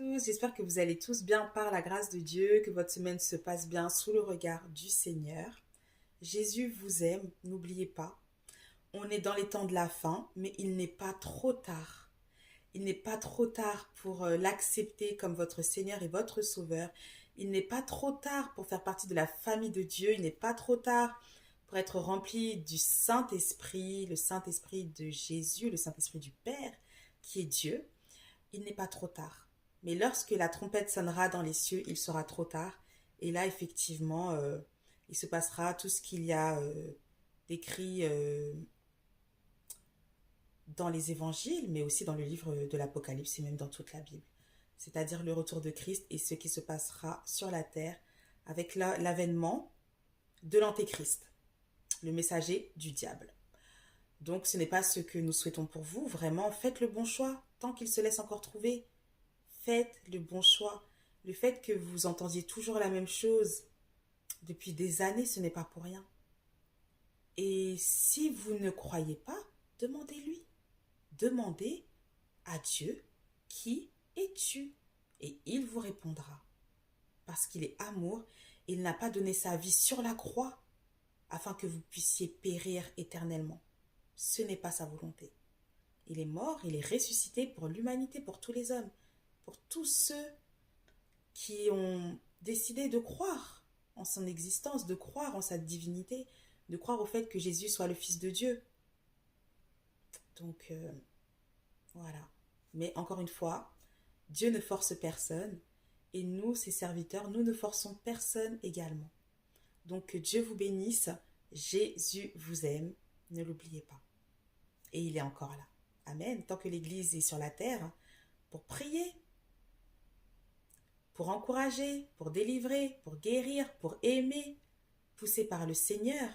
Tous, j'espère que vous allez tous bien par la grâce de Dieu, que votre semaine se passe bien sous le regard du Seigneur. Jésus vous aime, n'oubliez pas. On est dans les temps de la fin, mais il n'est pas trop tard. Il n'est pas trop tard pour l'accepter comme votre Seigneur et votre Sauveur. Il n'est pas trop tard pour faire partie de la famille de Dieu. Il n'est pas trop tard pour être rempli du Saint-Esprit, le Saint-Esprit de Jésus, le Saint-Esprit du Père, qui est Dieu. Il n'est pas trop tard. Mais lorsque la trompette sonnera dans les cieux, il sera trop tard. Et là, effectivement, il se passera tout ce qu'il y a décrit dans les évangiles, mais aussi dans le livre de l'Apocalypse et même dans toute la Bible. C'est-à-dire le retour de Christ et ce qui se passera sur la terre avec l'avènement de l'Antéchrist, le messager du diable. Donc ce n'est pas ce que nous souhaitons pour vous. Vraiment, faites le bon choix tant qu'il se laisse encore trouver. Faites le bon choix. Le fait que vous entendiez toujours la même chose depuis des années, ce n'est pas pour rien. Et si vous ne croyez pas, demandez-lui. Demandez à Dieu, qui es-tu? Et il vous répondra. Parce qu'il est amour, il n'a pas donné sa vie sur la croix afin que vous puissiez périr éternellement. Ce n'est pas sa volonté. Il est mort, il est ressuscité pour l'humanité, pour tous les hommes, pour tous ceux qui ont décidé de croire en son existence, de croire en sa divinité, de croire au fait que Jésus soit le Fils de Dieu. Donc, voilà. Mais encore une fois, Dieu ne force personne et nous, ses serviteurs, nous ne forçons personne également. Donc, que Dieu vous bénisse. Jésus vous aime. Ne l'oubliez pas. Et il est encore là. Amen. Tant que l'Église est sur la terre, pour prier, pour encourager, pour délivrer, pour guérir, pour aimer, poussé par le Seigneur,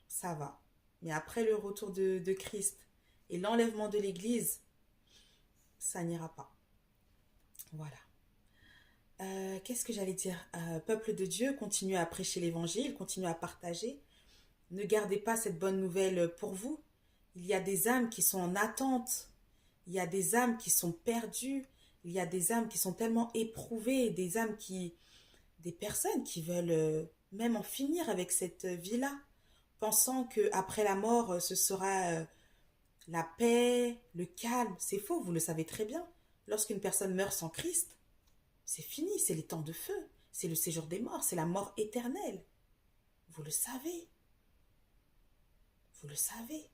ça va. Mais après le retour de Christ et l'enlèvement de l'Église, ça n'ira pas. Voilà. Qu'est-ce que j'allais dire? Peuple de Dieu, continuez à prêcher l'Évangile, continuez à partager. Ne gardez pas cette bonne nouvelle pour vous. Il y a des âmes qui sont en attente. Il y a des âmes qui sont perdues. Il y a des âmes qui sont tellement éprouvées, des personnes qui veulent même en finir avec cette vie-là, pensant qu'après la mort, ce sera la paix, le calme. C'est faux, vous le savez très bien. Lorsqu'une personne meurt sans Christ, c'est fini, c'est les temps de feu, c'est le séjour des morts, c'est la mort éternelle. Vous le savez. Vous le savez.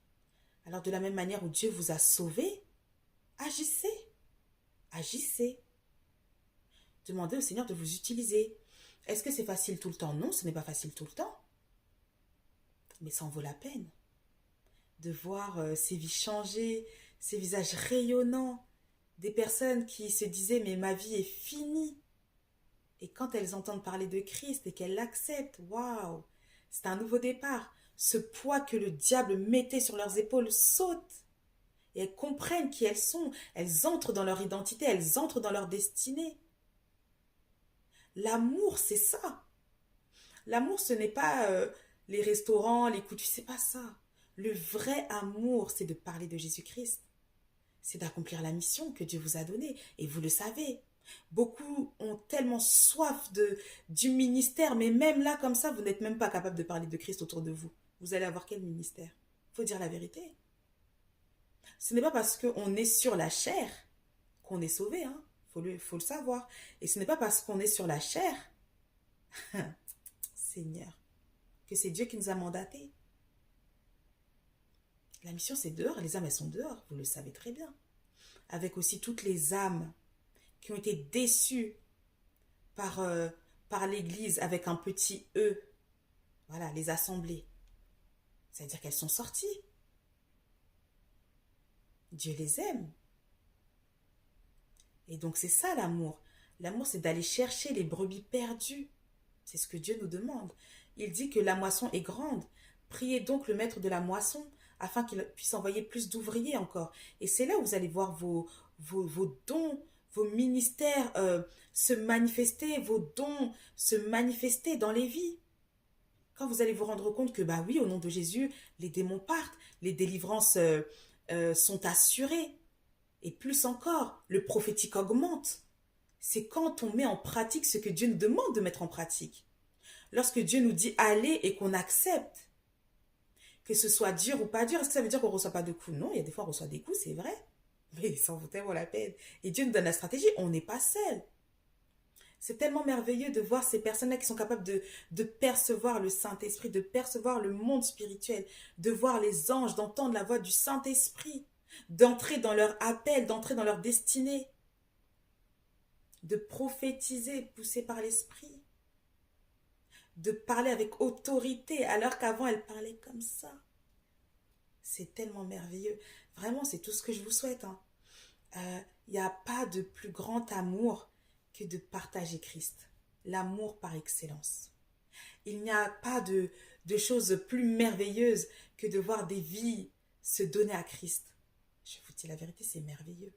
Alors de la même manière où Dieu vous a sauvé, agissez. Agissez. Demandez au Seigneur de vous utiliser. Est-ce que c'est facile tout le temps? Non, ce n'est pas facile tout le temps. Mais ça en vaut la peine. De voir ces vies changer, ces visages rayonnants, des personnes qui se disaient mais ma vie est finie. Et quand elles entendent parler de Christ et qu'elles l'acceptent, waouh, c'est un nouveau départ. Ce poids que le diable mettait sur leurs épaules saute. Et elles comprennent qui elles sont. Elles entrent dans leur identité, elles entrent dans leur destinée. L'amour, c'est ça. L'amour, ce n'est pas les restaurants, les coups de fil, c'est pas ça. Le vrai amour, c'est de parler de Jésus-Christ. C'est d'accomplir la mission que Dieu vous a donnée. Et vous le savez. Beaucoup ont tellement soif du ministère, mais même là, comme ça, vous n'êtes même pas capable de parler de Christ autour de vous. Vous allez avoir quel ministère? Il faut dire la vérité. Ce n'est pas parce qu'on est sur la chair qu'on est sauvé, hein. Faut le savoir. Et ce n'est pas parce qu'on est sur la chair, Seigneur, que c'est Dieu qui nous a mandatés. La mission, c'est dehors. Les âmes, elles sont dehors. Vous le savez très bien. Avec aussi toutes les âmes qui ont été déçues par l'Église avec un petit E. Voilà, les assemblées. C'est-à-dire qu'elles sont sorties. Dieu les aime. Et donc c'est ça l'amour. L'amour, c'est d'aller chercher les brebis perdues. C'est ce que Dieu nous demande. Il dit que la moisson est grande. Priez donc le maître de la moisson afin qu'il puisse envoyer plus d'ouvriers encore. Et c'est là où vous allez voir vos dons, vos ministères se manifester, vos dons se manifester dans les vies. Quand vous allez vous rendre compte que, bah oui, au nom de Jésus, les démons partent, les délivrances sont assurées. Et plus encore, le prophétique augmente. C'est quand on met en pratique ce que Dieu nous demande de mettre en pratique. Lorsque Dieu nous dit aller et qu'on accepte, que ce soit dur ou pas dur, est-ce que ça veut dire qu'on ne reçoit pas de coups? Non, il y a des fois on reçoit des coups, c'est vrai. Mais ça en vaut tellement la peine. Et Dieu nous donne la stratégie, on n'est pas seul. C'est tellement merveilleux de voir ces personnes-là qui sont capables de percevoir le Saint-Esprit, de percevoir le monde spirituel, de voir les anges, d'entendre la voix du Saint-Esprit, d'entrer dans leur appel, d'entrer dans leur destinée, de prophétiser, poussé par l'Esprit, de parler avec autorité, alors qu'avant elle parlait comme ça. C'est tellement merveilleux. Vraiment, c'est tout ce que je vous souhaite. Il n'y a pas de plus grand amour que de partager Christ. L'amour par excellence. Il n'y a pas de chose plus merveilleuse que de voir des vies se donner à Christ. Je vous dis la vérité, c'est merveilleux.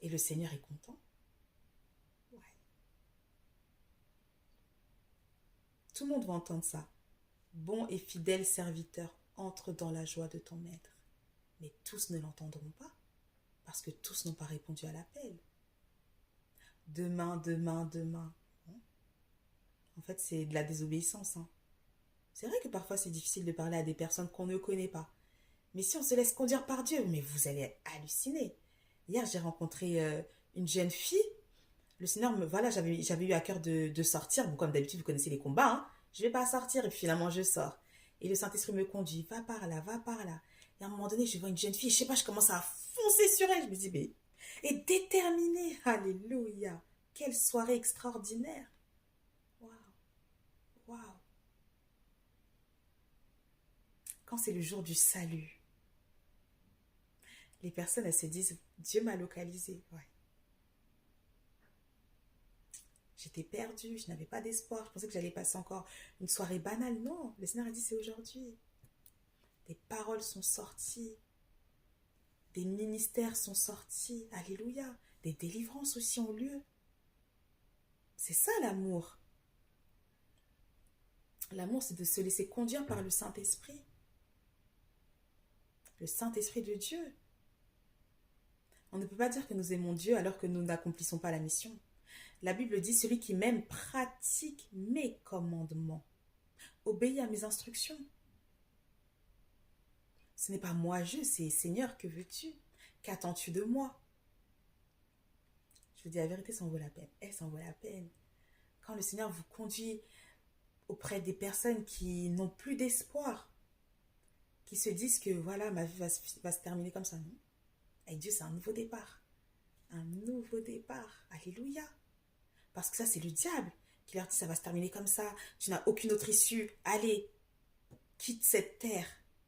Et le Seigneur est content. Ouais. Tout le monde va entendre ça. Bon et fidèle serviteur, entre dans la joie de ton maître. Mais tous ne l'entendront pas, parce que tous n'ont pas répondu à l'appel. Demain, demain, demain. En fait, c'est de la désobéissance. C'est vrai que parfois, c'est difficile de parler à des personnes qu'on ne connaît pas. Mais si on se laisse conduire par Dieu, mais vous allez halluciner. Hier, j'ai rencontré une jeune fille. Le Seigneur, voilà, j'avais eu à cœur de sortir. Bon, comme d'habitude, vous connaissez les combats. Je ne vais pas sortir et puis finalement, je sors. Et le Saint-Esprit me conduit. Va par là, va par là. Et à un moment donné, je vois une jeune fille. Je ne sais pas, je commence à foncer sur elle. Je me dis, mais... Et déterminée. Alléluia. Quelle soirée extraordinaire. Waouh. Waouh. Quand c'est le jour du salut, les personnes, elles se disent, Dieu m'a localisé. Ouais. J'étais perdue, je n'avais pas d'espoir. Je pensais que j'allais passer encore une soirée banale. Non, le Seigneur a dit, c'est aujourd'hui. Des paroles sont sorties. Des ministères sont sortis. Alléluia. Des délivrances aussi ont lieu. C'est ça l'amour. L'amour, c'est de se laisser conduire par le Saint-Esprit. Le Saint-Esprit de Dieu. On ne peut pas dire que nous aimons Dieu alors que nous n'accomplissons pas la mission. La Bible dit, celui qui m'aime pratique mes commandements, obéit à mes instructions. Ce n'est pas moi je, c'est Seigneur, que veux-tu? Qu'attends-tu de moi? Je vous dis la vérité, ça en vaut la peine. Ça en vaut la peine. Quand le Seigneur vous conduit auprès des personnes qui n'ont plus d'espoir, qui se disent que voilà, ma vie va se terminer comme ça, non? Avec Dieu, c'est un nouveau départ. Un nouveau départ. Alléluia. Parce que ça, c'est le diable qui leur dit, ça va se terminer comme ça. Tu n'as aucune autre issue. Allez, quitte cette terre.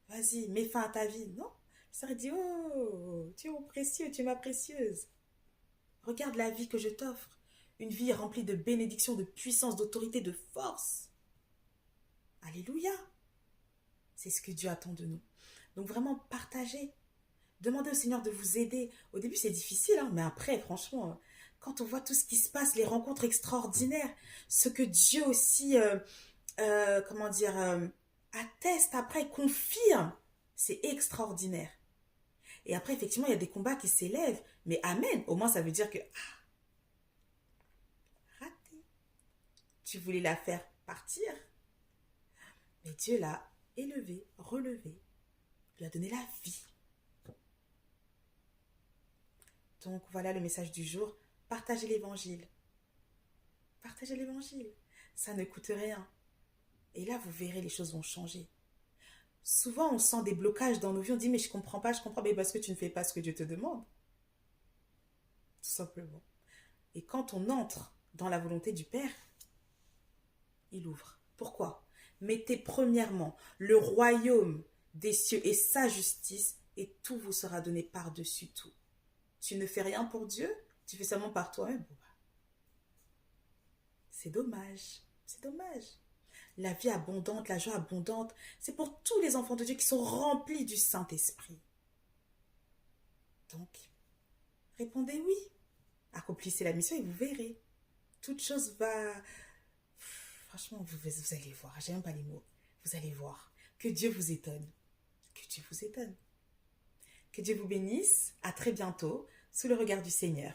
Vas-y, mets fin à ta vie. Non. Le Seigneur dit, oh, tu es mon précieux, tu es ma précieuse. Regarde la vie que je t'offre. Une vie remplie de bénédictions, de puissance, d'autorité, de force. Alléluia. C'est ce que Dieu attend de nous. Donc vraiment, partagez. Demandez au Seigneur de vous aider. Au début, c'est difficile, mais après, franchement, quand on voit tout ce qui se passe, les rencontres extraordinaires, ce que Dieu aussi, atteste après, confirme, c'est extraordinaire. Et après, effectivement, il y a des combats qui s'élèvent, mais amen. Au moins, ça veut dire que, raté. Tu voulais la faire partir, mais Dieu l'a élevée, relevée, lui a donné la vie. Donc voilà le message du jour. Partagez l'évangile. Partagez l'évangile. Ça ne coûte rien. Et là, vous verrez, les choses vont changer. Souvent, on sent des blocages dans nos vies. On dit, mais je comprends pas. Mais parce que tu ne fais pas ce que Dieu te demande. Tout simplement. Et quand on entre dans la volonté du Père, il ouvre. Pourquoi? Mettez premièrement le royaume des cieux et sa justice, et tout vous sera donné par-dessus tout. Tu ne fais rien pour Dieu, tu fais seulement par toi-même. C'est dommage, c'est dommage. La vie abondante, la joie abondante, c'est pour tous les enfants de Dieu qui sont remplis du Saint-Esprit. Donc, répondez oui. Accomplissez la mission et vous verrez. Toute chose va... Franchement, vous allez voir. J'aime pas les mots. Vous allez voir. Que Dieu vous étonne. Que Dieu vous étonne. Que Dieu vous bénisse. À très bientôt sous le regard du Seigneur.